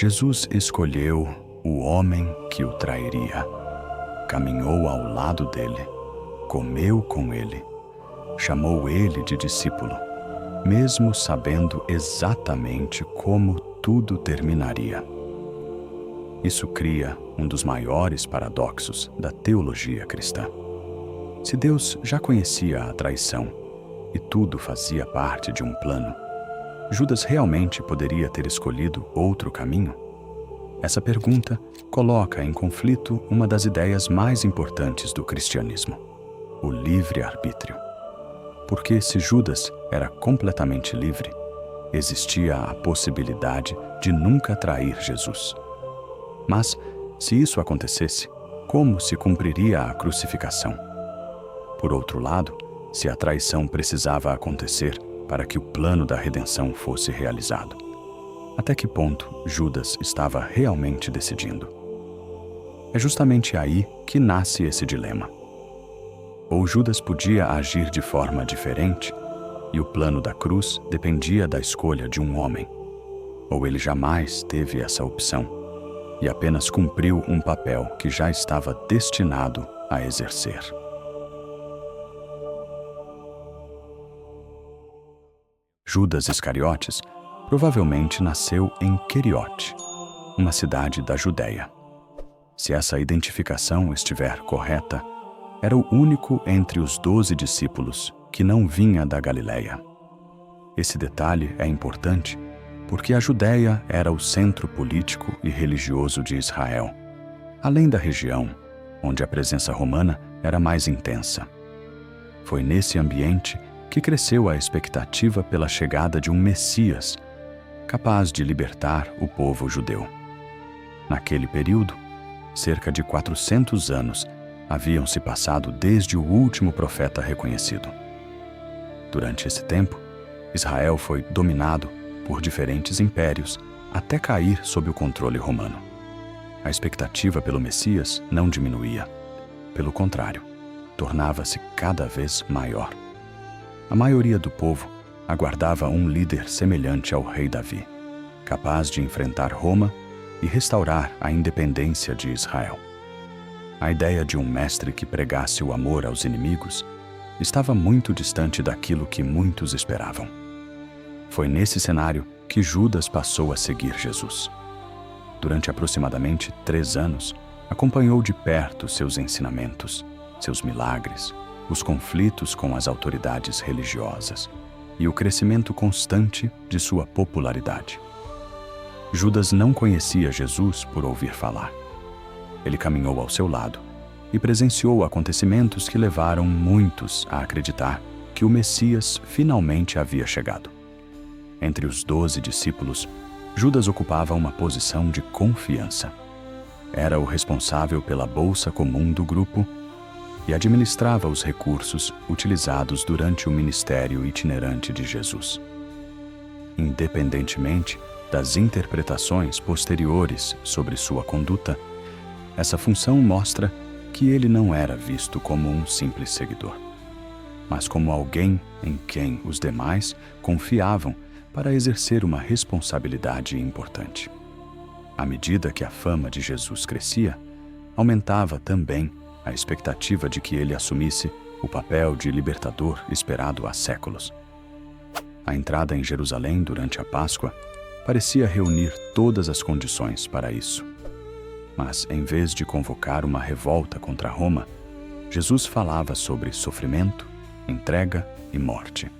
Jesus escolheu o homem que o trairia. Caminhou ao lado dele, comeu com ele, chamou ele de discípulo, mesmo sabendo exatamente como tudo terminaria. Isso cria um dos maiores paradoxos da teologia cristã. Se Deus já conhecia a traição e tudo fazia parte de um plano, Judas realmente poderia ter escolhido outro caminho? Essa pergunta coloca em conflito uma das ideias mais importantes do cristianismo: o livre-arbítrio. Porque se Judas era completamente livre, existia a possibilidade de nunca trair Jesus. Mas, se isso acontecesse, como se cumpriria a crucificação? Por outro lado, se a traição precisava acontecer para que o plano da redenção fosse realizado, até que ponto Judas estava realmente decidindo? É justamente aí que nasce esse dilema. Ou Judas podia agir de forma diferente, e o plano da cruz dependia da escolha de um homem, ou ele jamais teve essa opção e apenas cumpriu um papel que já estava destinado a exercer. Judas Iscariotes provavelmente nasceu em Queriote, uma cidade da Judéia. Se essa identificação estiver correta, era o único entre os 12 discípulos que não vinha da Galileia. Esse detalhe é importante porque a Judéia era o centro político e religioso de Israel, além da região onde a presença romana era mais intensa. Foi nesse ambiente que cresceu a expectativa pela chegada de um Messias, capaz de libertar o povo judeu. Naquele período, cerca de 400 anos haviam se passado desde o último profeta reconhecido. Durante esse tempo, Israel foi dominado por diferentes impérios até cair sob o controle romano. A expectativa pelo Messias não diminuía. Pelo contrário, tornava-se cada vez maior. A maioria do povo aguardava um líder semelhante ao rei Davi, capaz de enfrentar Roma e restaurar a independência de Israel. A ideia de um mestre que pregasse o amor aos inimigos estava muito distante daquilo que muitos esperavam. Foi nesse cenário que Judas passou a seguir Jesus. Durante aproximadamente 3 anos, acompanhou de perto seus ensinamentos, seus milagres, os conflitos com as autoridades religiosas e o crescimento constante de sua popularidade. Judas não conhecia Jesus por ouvir falar. Ele caminhou ao seu lado e presenciou acontecimentos que levaram muitos a acreditar que o Messias finalmente havia chegado. Entre os 12 discípulos, Judas ocupava uma posição de confiança. Era o responsável pela bolsa comum do grupo e administrava os recursos utilizados durante o ministério itinerante de Jesus. Independentemente das interpretações posteriores sobre sua conduta, essa função mostra que ele não era visto como um simples seguidor, mas como alguém em quem os demais confiavam para exercer uma responsabilidade importante. À medida que a fama de Jesus crescia, aumentava também a expectativa de que ele assumisse o papel de libertador esperado há séculos. A entrada em Jerusalém durante a Páscoa parecia reunir todas as condições para isso. Mas, em vez de convocar uma revolta contra Roma, Jesus falava sobre sofrimento, entrega e morte.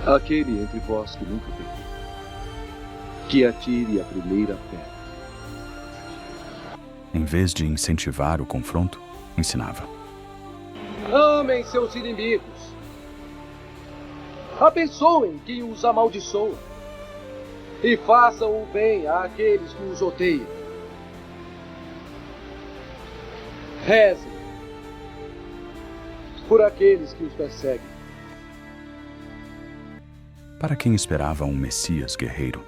Aquele entre vós que nunca pecou, que atire a primeira pedra. Em vez de incentivar o confronto, ensinava: Amem seus inimigos. Abençoem quem os amaldiçoa. E façam o bem àqueles que os odeiam. Rezem por aqueles que os perseguem. Para quem esperava um Messias guerreiro,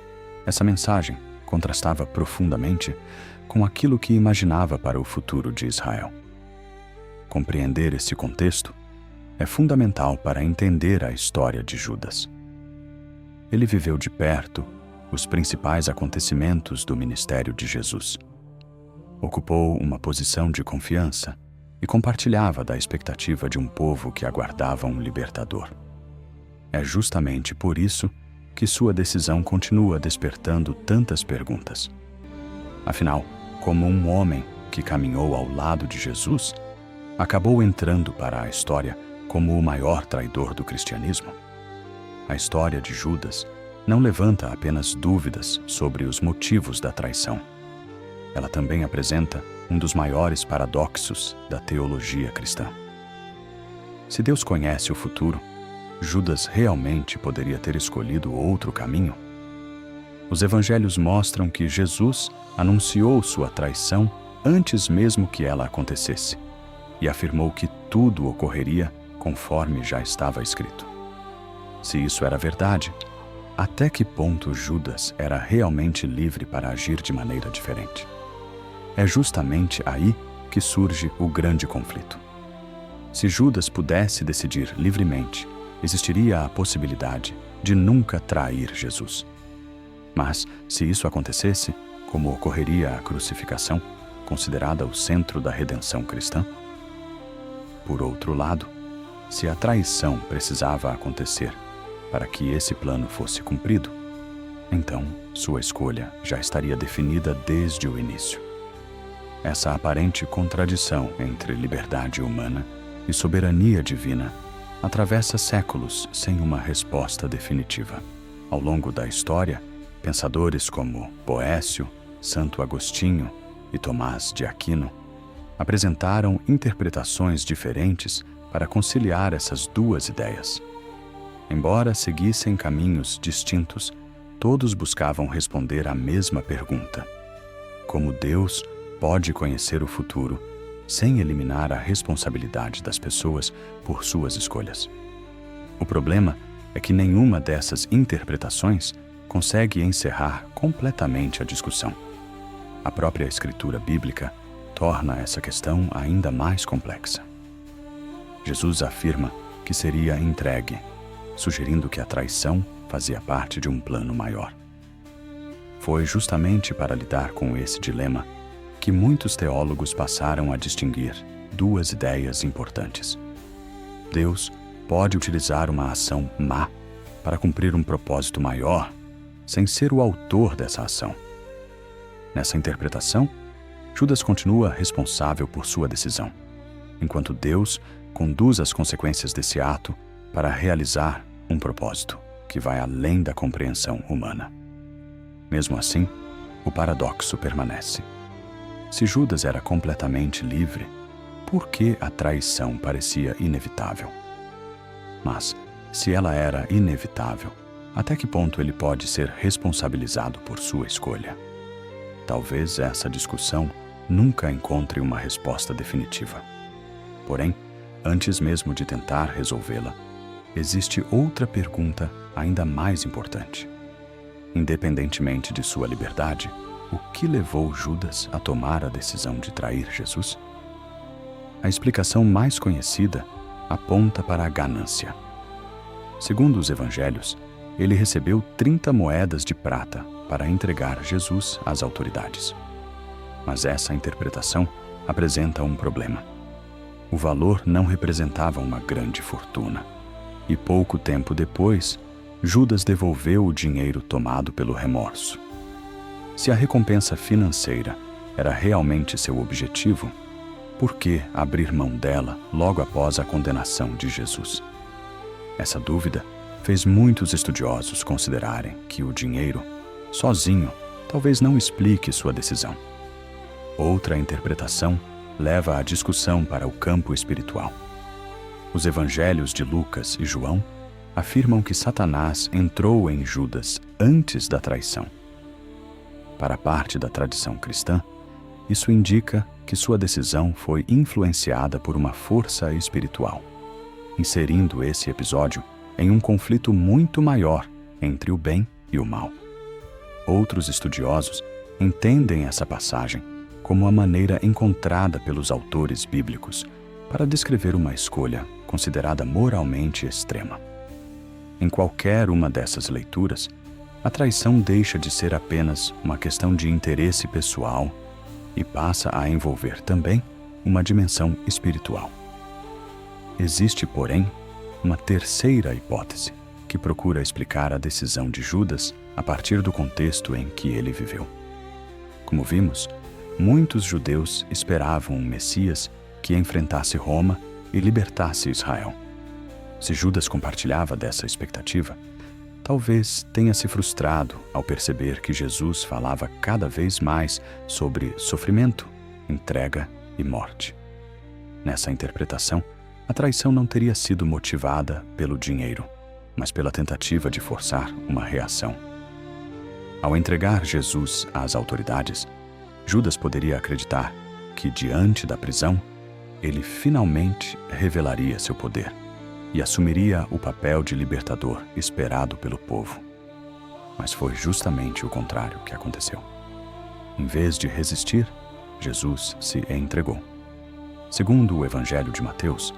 essa mensagem contrastava profundamente com aquilo que imaginava para o futuro de Israel. Compreender esse contexto é fundamental para entender a história de Judas. Ele viveu de perto os principais acontecimentos do ministério de Jesus. Ocupou uma posição de confiança e compartilhava da expectativa de um povo que aguardava um libertador. É justamente por isso que sua decisão continua despertando tantas perguntas. Afinal, como um homem que caminhou ao lado de Jesus, acabou entrando para a história como o maior traidor do cristianismo? A história de Judas não levanta apenas dúvidas sobre os motivos da traição. Ela também apresenta um dos maiores paradoxos da teologia cristã. Se Deus conhece o futuro, Judas realmente poderia ter escolhido outro caminho? Os evangelhos mostram que Jesus anunciou sua traição antes mesmo que ela acontecesse e afirmou que tudo ocorreria conforme já estava escrito. Se isso era verdade, até que ponto Judas era realmente livre para agir de maneira diferente? É justamente aí que surge o grande conflito. Se Judas pudesse decidir livremente, existiria a possibilidade de nunca trair Jesus. Mas, se isso acontecesse, como ocorreria a crucificação, considerada o centro da redenção cristã? Por outro lado, se a traição precisava acontecer para que esse plano fosse cumprido, então sua escolha já estaria definida desde o início. Essa aparente contradição entre liberdade humana e soberania divina atravessa séculos sem uma resposta definitiva. Ao longo da história, pensadores como Boécio, Santo Agostinho e Tomás de Aquino apresentaram interpretações diferentes para conciliar essas duas ideias. Embora seguissem caminhos distintos, todos buscavam responder à mesma pergunta: como Deus pode conhecer o futuro sem eliminar a responsabilidade das pessoas por suas escolhas? O problema é que nenhuma dessas interpretações consegue encerrar completamente a discussão. A própria escritura bíblica torna essa questão ainda mais complexa. Jesus afirma que seria entregue, sugerindo que a traição fazia parte de um plano maior. Foi justamente para lidar com esse dilema que muitos teólogos passaram a distinguir duas ideias importantes. Deus pode utilizar uma ação má para cumprir um propósito maior, sem ser o autor dessa ação. Nessa interpretação, Judas continua responsável por sua decisão, enquanto Deus conduz as consequências desse ato para realizar um propósito que vai além da compreensão humana. Mesmo assim, o paradoxo permanece. Se Judas era completamente livre, por que a traição parecia inevitável? Mas, se ela era inevitável, até que ponto ele pode ser responsabilizado por sua escolha? Talvez essa discussão nunca encontre uma resposta definitiva. Porém, antes mesmo de tentar resolvê-la, existe outra pergunta ainda mais importante. Independentemente de sua liberdade, o que levou Judas a tomar a decisão de trair Jesus? A explicação mais conhecida aponta para a ganância. Segundo os evangelhos, ele recebeu 30 moedas de prata para entregar Jesus às autoridades. Mas essa interpretação apresenta um problema. O valor não representava uma grande fortuna. E pouco tempo depois, Judas devolveu o dinheiro tomado pelo remorso. Se a recompensa financeira era realmente seu objetivo, por que abrir mão dela logo após a condenação de Jesus? Essa dúvida fez muitos estudiosos considerarem que o dinheiro, sozinho, talvez não explique sua decisão. Outra interpretação leva a discussão para o campo espiritual. Os evangelhos de Lucas e João afirmam que Satanás entrou em Judas antes da traição. Para parte da tradição cristã, isso indica que sua decisão foi influenciada por uma força espiritual, inserindo esse episódio em um conflito muito maior entre o bem e o mal. Outros estudiosos entendem essa passagem como a maneira encontrada pelos autores bíblicos para descrever uma escolha considerada moralmente extrema. Em qualquer uma dessas leituras, a traição deixa de ser apenas uma questão de interesse pessoal e passa a envolver também uma dimensão espiritual. Existe, porém, uma terceira hipótese que procura explicar a decisão de Judas a partir do contexto em que ele viveu. Como vimos, muitos judeus esperavam um Messias que enfrentasse Roma e libertasse Israel. Se Judas compartilhava dessa expectativa, talvez tenha se frustrado ao perceber que Jesus falava cada vez mais sobre sofrimento, entrega e morte. Nessa interpretação, a traição não teria sido motivada pelo dinheiro, mas pela tentativa de forçar uma reação. Ao entregar Jesus às autoridades, Judas poderia acreditar que, diante da prisão, ele finalmente revelaria seu poder e assumiria o papel de libertador esperado pelo povo. Mas foi justamente o contrário que aconteceu. Em vez de resistir, Jesus se entregou. Segundo o Evangelho de Mateus,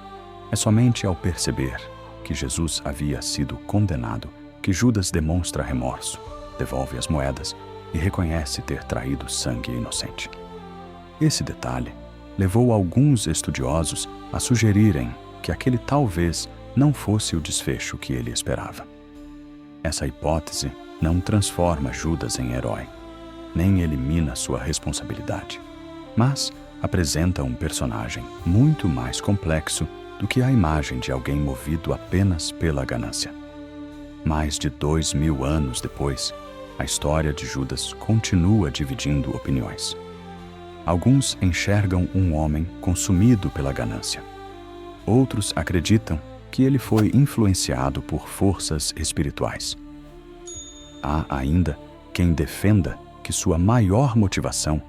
é somente ao perceber que Jesus havia sido condenado que Judas demonstra remorso, devolve as moedas e reconhece ter traído sangue inocente. Esse detalhe levou alguns estudiosos a sugerirem que aquele talvez não fosse o desfecho que ele esperava. Essa hipótese não transforma Judas em herói, nem elimina sua responsabilidade, mas apresenta um personagem muito mais complexo do que a imagem de alguém movido apenas pela ganância. Mais de 2000 anos depois, a história de Judas continua dividindo opiniões. Alguns enxergam um homem consumido pela ganância. Outros acreditam que ele foi influenciado por forças espirituais. Há ainda quem defenda que sua maior motivação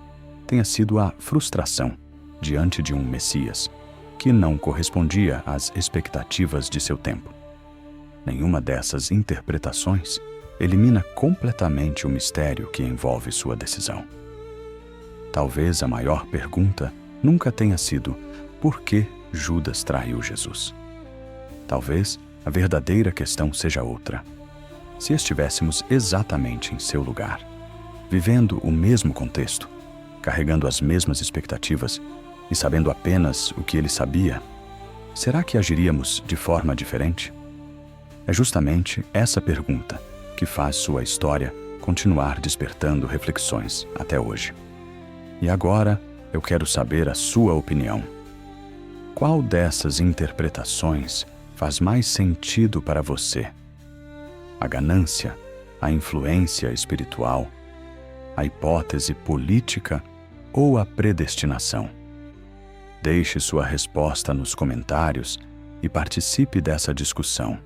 tenha sido a frustração diante de um Messias que não correspondia às expectativas de seu tempo. Nenhuma dessas interpretações elimina completamente o mistério que envolve sua decisão. Talvez a maior pergunta nunca tenha sido por que Judas traiu Jesus. Talvez a verdadeira questão seja outra. Se estivéssemos exatamente em seu lugar, vivendo o mesmo contexto, carregando as mesmas expectativas e sabendo apenas o que ele sabia, será que agiríamos de forma diferente? É justamente essa pergunta que faz sua história continuar despertando reflexões até hoje. E agora eu quero saber a sua opinião. Qual dessas interpretações faz mais sentido para você? A ganância, a influência espiritual, a hipótese política ou a predestinação? Deixe sua resposta nos comentários e participe dessa discussão.